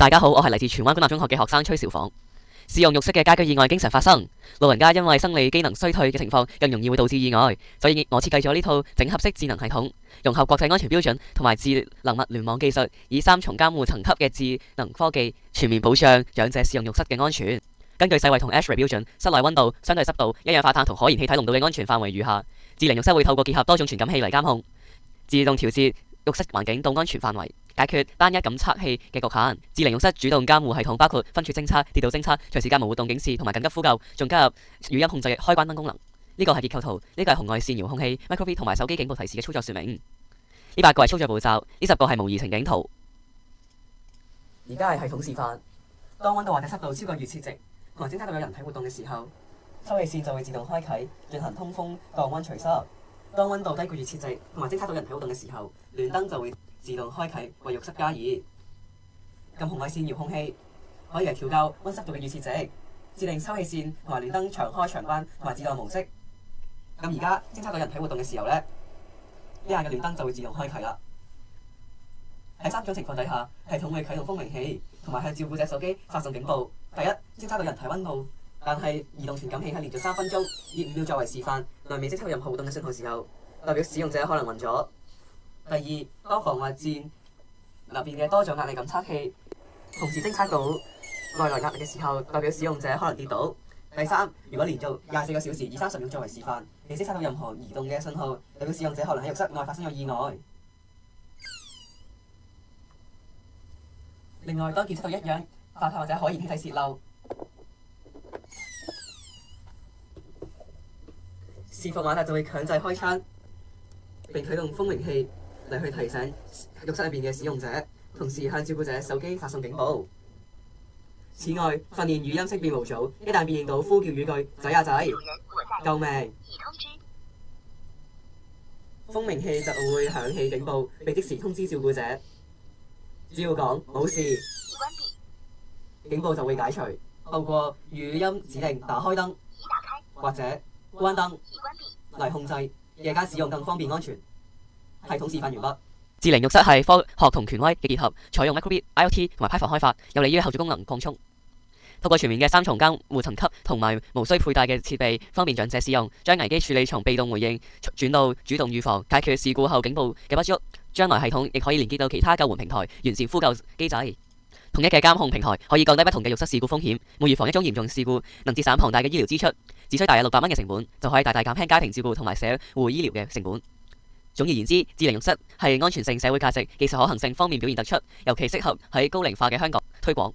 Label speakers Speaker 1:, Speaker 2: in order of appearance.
Speaker 1: 大家好，我係嚟自荃灣官立中學嘅學生崔兆訪。使用浴室嘅家居意外經常發生，老人家因為生理機能衰退嘅情況，更容易會導致意外。所以我設計咗呢套整合式智能系統，融合國際安全標準同埋智能物聯網技術，以3重監護層級嘅智能科技，全面保障長者使用浴室嘅安全。根據世衛同 ASHRAE 標準，室內溫度、相對濕度、一氧化碳同可燃氣體濃度嘅安全範圍如下。智能浴室會透過結合多種傳感器嚟監控，自動調節浴室環境到安全範圍，解決單一感測器嘅局限。智能浴室主動監護系統包括分處偵測、跌倒偵測、隨時間無活動警示同埋緊急呼救，仲加入語音控制開關燈功能。呢個係結構圖，呢個係紅外線遙控器、micro:bit 同埋手機警報提示嘅操作說明。呢8個係操作步驟，呢10個係模擬情景圖。而家係系統示範。當溫度或者濕度超過預設值，同埋偵測到有人體活動嘅時候，抽氣扇就會自動開啟，進行通風、降溫、除濕。當溫度低過預設值，同埋偵測到人體活動嘅時候，暖燈就會自動開啟，為浴室加熱。撳紅外線遙控器可以調校溫濕度嘅預設值，指定抽氣扇同埋暖燈長開長關同埋自動模式。咁而家偵測到人體活動嘅時候呢，呢下嘅暖燈就會自動開啟啦。喺3種情況底下，系統會啟動風鳴器，同埋向照顧者手機發送警報。第一，偵測到人體溫度，但係移動傳感器係連續3分鐘，以5秒作為示範，內未偵測到任何活動嘅信號時候，代表使用者可能暈咗。第二，當防滑墊入邊嘅多種壓力感測器同時偵測到內來壓力嘅時候，代表使用者可能跌倒。第三，如果連續24個小時以30秒作為示範，未偵測到任何移動嘅信號，代表使用者可能喺浴室內發生咗意外。另外，當檢測到一氧化碳或者可燃氣體洩漏，伺服馬達就會強制開窗，並啟動風鳴器嚟去提醒浴室入邊嘅使用者，同時向照顧者手機發送警報。此外，訓練語音識別模組，一旦辨認到呼叫語句仔啊仔，救命，風鳴器就會響起警報，並即時通知照顧者。只要講冇事，警報就會解除。透過語音指令打開燈或者關燈嚟控制，夜間使用更方便安全。系統示範完畢。智能浴室係科學同權威嘅結合，採用 micro:bit、IoT 同埋 Python 開發，有利於後續功能擴充。透過全面嘅3重監護層級同埋無需佩戴嘅設備，方便長者使用，將危機處理從被動回應轉到主動預防，解決事故後警報嘅不足。將來系統亦可以連結到其他救援平台，完善呼救機制。統一嘅監控平台可以降低不同嘅浴室事故風險，每預防一宗嚴重事故，能節省龐大嘅醫療支出，只需大約600蚊嘅成本，就可以大大減輕家庭照顧同埋社會醫療嘅成本。總而言之，智能浴室係安全性、社會價值、技術可行性方面表現突出，尤其適合喺高齡化嘅香港推廣。